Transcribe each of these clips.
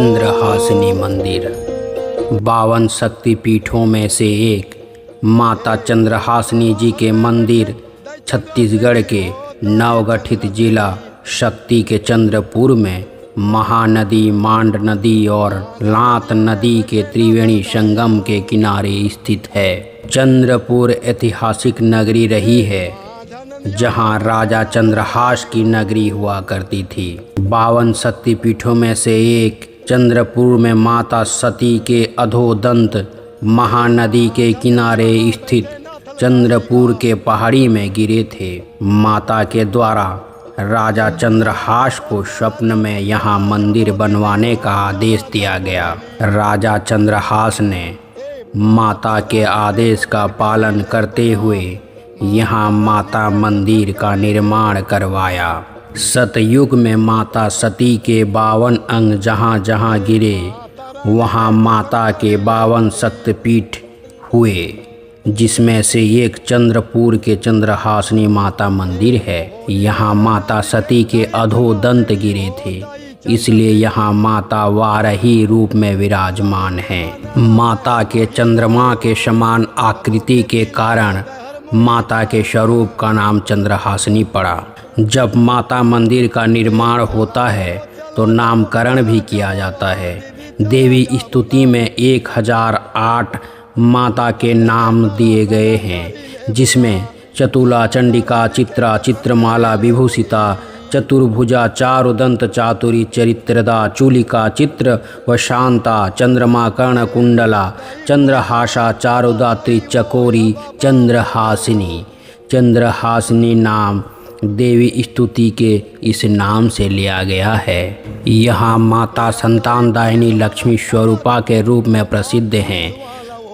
चंद्रहासिनी मंदिर 52 शक्तिपीठों में से एक माता चंद्रहासिनी जी के मंदिर छत्तीसगढ़ के नवगठित जिला शक्ति के चंद्रपुर में महानदी, मांड नदी और लात नदी के त्रिवेणी संगम के किनारे स्थित है। चंद्रपुर ऐतिहासिक नगरी रही है, जहां राजा चंद्रहास की नगरी हुआ करती थी। 52 शक्तिपीठों में से एक चंद्रपुर में माता सती के अधोदंत महानदी के किनारे स्थित चंद्रपुर के पहाड़ी में गिरे थे। माता के द्वारा राजा चंद्रहास को स्वप्न में यहाँ मंदिर बनवाने का आदेश दिया गया। राजा चंद्रहास ने माता के आदेश का पालन करते हुए यहाँ माता मंदिर का निर्माण करवाया। सतयुग में माता सती के 52 अंग जहाँ जहाँ गिरे वहाँ माता के 52 शक्तिपीठ हुए, जिसमें से एक चंद्रपुर के चंद्रहासिनी माता मंदिर है। यहाँ माता सती के अधोदंत गिरे थे, इसलिए यहाँ माता वाराही रूप में विराजमान हैं। माता के चंद्रमा के समान आकृति के कारण माता के स्वरूप का नाम चंद्रहासिनी पड़ा। जब माता मंदिर का निर्माण होता है तो नामकरण भी किया जाता है। देवी स्तुति में 1008 माता के नाम दिए गए हैं, जिसमें चतुला, चंडिका, चित्रा, चित्रमाला, विभूषिता, चतुर्भुजा, चारुदंत, चातुरी, चरित्रदा, चूलिका, चित्र व शांता, चंद्रमा, कर्ण कुंडला, चंद्रहासा, चारुदात्री, चकोरी, चंद्रहासिनी। चंद्रहासिनी नाम देवी स्तुति के इस नाम से लिया गया है। यहाँ माता संतानदायिनी लक्ष्मी स्वरूपा के रूप में प्रसिद्ध हैं,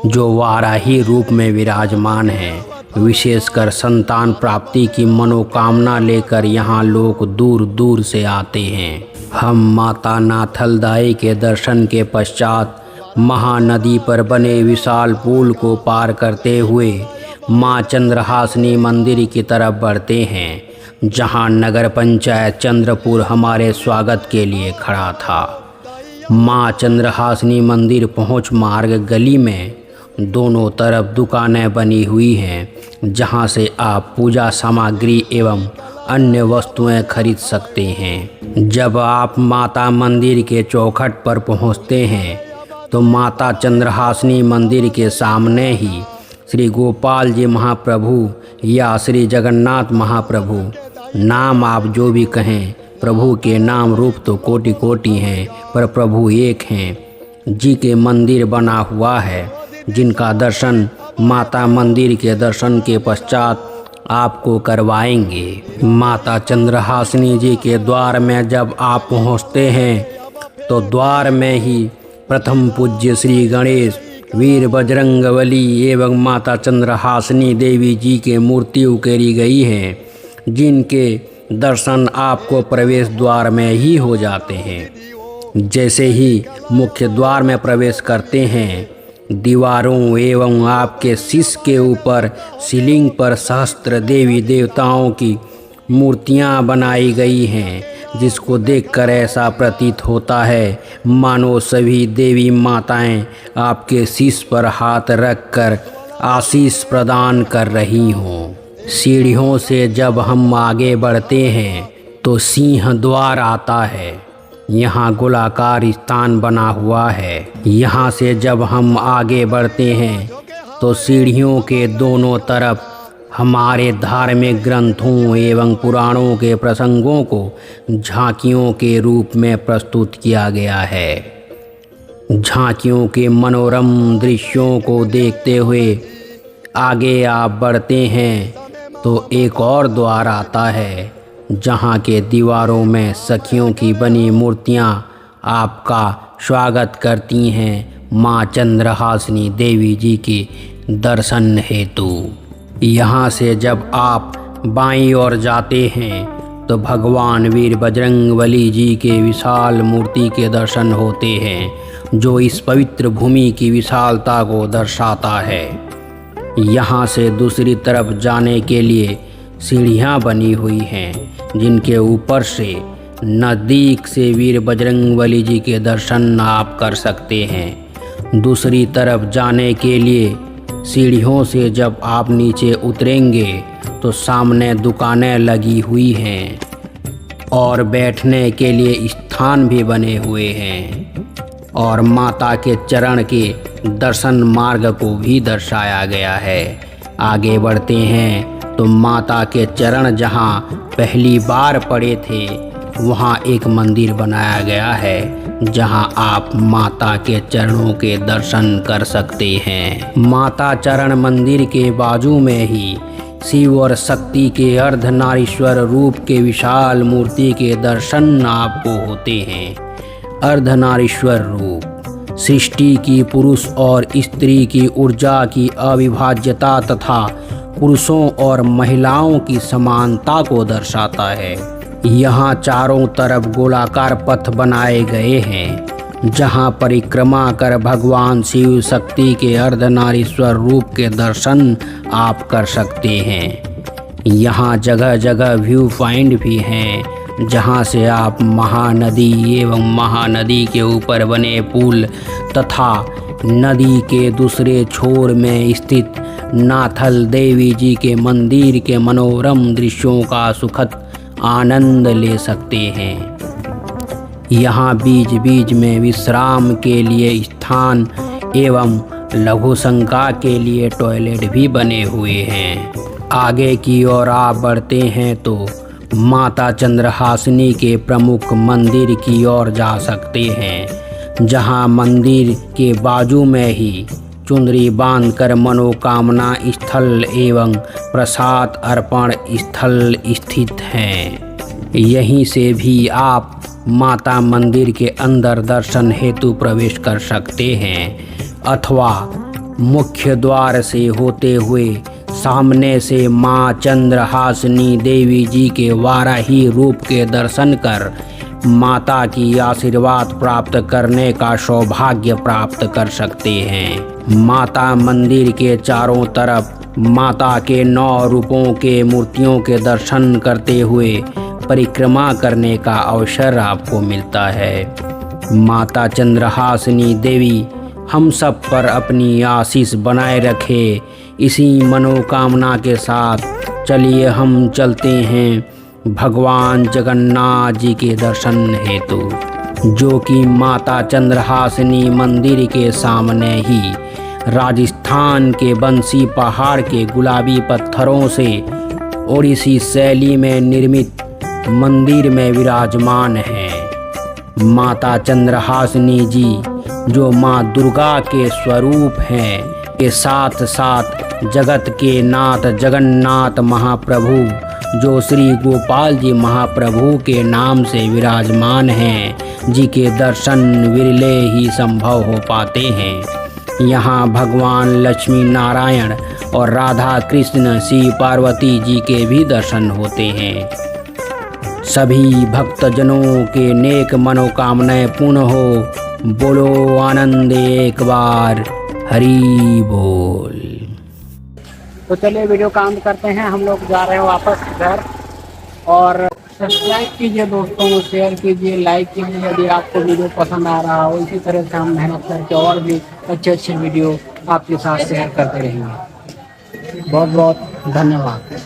जो वाराही रूप में विराजमान हैं। विशेषकर संतान प्राप्ति की मनोकामना लेकर यहाँ लोग दूर दूर से आते हैं। हम माता नाथलदाई के दर्शन के पश्चात महानदी पर बने विशाल पुल को पार करते हुए माँ चंद्रहासिनी मंदिर की तरफ बढ़ते हैं, जहाँ नगर पंचायत चंद्रपुर हमारे स्वागत के लिए खड़ा था। माँ चंद्रहासिनी मंदिर पहुँच मार्ग गली में दोनों तरफ दुकानें बनी हुई हैं, जहां से आप पूजा सामग्री एवं अन्य वस्तुएं खरीद सकते हैं। जब आप माता मंदिर के चौखट पर पहुंचते हैं तो माता चंद्रहासिनी मंदिर के सामने ही श्री गोपाल जी महाप्रभु या श्री जगन्नाथ महाप्रभु, नाम आप जो भी कहें, प्रभु के नाम रूप तो कोटि कोटि हैं, पर प्रभु एक हैं, जी के मंदिर बना हुआ है, जिनका दर्शन माता मंदिर के दर्शन के पश्चात आपको करवाएंगे। माता चंद्रहासिनी जी के द्वार में जब आप पहुंचते हैं तो द्वार में ही प्रथम पूज्य श्री गणेश, वीर बजरंगबली एवं माता चंद्रहासिनी देवी जी के मूर्ति उकेरी गई हैं, जिनके दर्शन आपको प्रवेश द्वार में ही हो जाते हैं। जैसे ही मुख्य द्वार में प्रवेश करते हैं, दीवारों एवं आपके शीश के ऊपर सीलिंग पर सहस्त्र देवी देवताओं की मूर्तियां बनाई गई हैं, जिसको देखकर ऐसा प्रतीत होता है मानो सभी देवी माताएं आपके शीश पर हाथ रखकर आशीष प्रदान कर रही हों। सीढ़ियों से जब हम आगे बढ़ते हैं तो सिंह द्वार आता है। यहाँ गोलाकार स्थान बना हुआ है। यहाँ से जब हम आगे बढ़ते हैं तो सीढ़ियों के दोनों तरफ हमारे धार्मिक ग्रंथों एवं पुराणों के प्रसंगों को झांकियों के रूप में प्रस्तुत किया गया है। झांकियों के मनोरम दृश्यों को देखते हुए आगे आप बढ़ते हैं तो एक और द्वार आता है, जहाँ के दीवारों में सखियों की बनी मूर्तियाँ आपका स्वागत करती हैं माँ चंद्रहासिनी देवी जी के दर्शन हेतु। यहाँ से जब आप बाईं ओर जाते हैं तो भगवान वीर बजरंगबली जी के विशाल मूर्ति के दर्शन होते हैं, जो इस पवित्र भूमि की विशालता को दर्शाता है। यहाँ से दूसरी तरफ जाने के लिए सीढ़ियाँ बनी हुई हैं, जिनके ऊपर से नज़दीक से वीर बजरंगबली जी के दर्शन आप कर सकते हैं। दूसरी तरफ जाने के लिए सीढ़ियों से जब आप नीचे उतरेंगे तो सामने दुकानें लगी हुई हैं और बैठने के लिए स्थान भी बने हुए हैं और माता के चरण के दर्शन मार्ग को भी दर्शाया गया है। आगे बढ़ते हैं तो माता के चरण जहाँ पहली बार पड़े थे वहाँ एक मंदिर बनाया गया है जहाँ आप माता के चरणों के दर्शन कर सकते हैं। माता चरण मंदिर के बाजू में ही शिव और शक्ति के अर्धनारीश्वर रूप के विशाल मूर्ति के दर्शन आपको होते हैं। अर्धनारीश्वर रूप सृष्टि की पुरुष और स्त्री की ऊर्जा की अविभाज्यता तथा पुरुषों और महिलाओं की समानता को दर्शाता है। यहाँ चारों तरफ गोलाकार पथ बनाए गए हैं जहाँ परिक्रमा कर भगवान शिव शक्ति के अर्धनारीश्वर रूप के दर्शन आप कर सकते हैं। यहाँ जगह जगह व्यू पॉइंट भी हैं जहाँ से आप महानदी एवं महानदी के ऊपर बने पुल तथा नदी के दूसरे छोर में स्थित नाथल देवी जी के मंदिर के मनोरम दृश्यों का सुखद आनंद ले सकते हैं। यहाँ बीच बीच में विश्राम के लिए स्थान एवं लघु शंका के लिए टॉयलेट भी बने हुए हैं। आगे की ओर आप बढ़ते हैं तो माता चंद्रहासिनी के प्रमुख मंदिर की ओर जा सकते हैं जहाँ मंदिर के बाजू में ही चुंदरी बांधकर मनोकामना स्थल एवं प्रसाद अर्पण स्थल स्थित हैं। यहीं से भी आप माता मंदिर के अंदर दर्शन हेतु प्रवेश कर सकते हैं अथवा मुख्य द्वार से होते हुए सामने से माँ चंद्रहासिनी देवी जी के वाराही रूप के दर्शन कर माता की आशीर्वाद प्राप्त करने का सौभाग्य प्राप्त कर सकते हैं। माता मंदिर के चारों तरफ माता के 9 रूपों के मूर्तियों के दर्शन करते हुए परिक्रमा करने का अवसर आपको मिलता है। माता चंद्रहासिनी देवी हम सब पर अपनी आशीष बनाए रखे। इसी मनोकामना के साथ चलिए हम चलते हैं भगवान जगन्नाथ जी के दर्शन हेतु जो कि माता चंद्रहासिनी मंदिर के सामने ही राजस्थान के बंसी पहाड़ के गुलाबी पत्थरों से ओडिसी शैली में निर्मित मंदिर में विराजमान है। माता चंद्रहासिनी जी जो माँ दुर्गा के स्वरूप हैं के साथ साथ जगत के नाथ जगन्नाथ महाप्रभु जो श्री गोपाल जी महाप्रभु के नाम से विराजमान हैं जी के दर्शन विरले ही संभव हो पाते हैं। यहाँ भगवान लक्ष्मी नारायण और राधा कृष्ण शिव पार्वती जी के भी दर्शन होते हैं। सभी भक्तजनों के नेक मनोकामनाएं पूर्ण हो। बोलो आनंद एक बार, हरि बोल। तो चलिए वीडियो का अंत करते हैं। हम लोग जा रहे हैं वापस घर और सब्सक्राइब कीजिए दोस्तों, शेयर कीजिए, लाइक कीजिए यदि आपको वीडियो पसंद आ रहा हो। इसी तरह से हम मेहनत करके और भी अच्छे अच्छे वीडियो आपके साथ शेयर करते रहेंगे। बहुत बहुत धन्यवाद।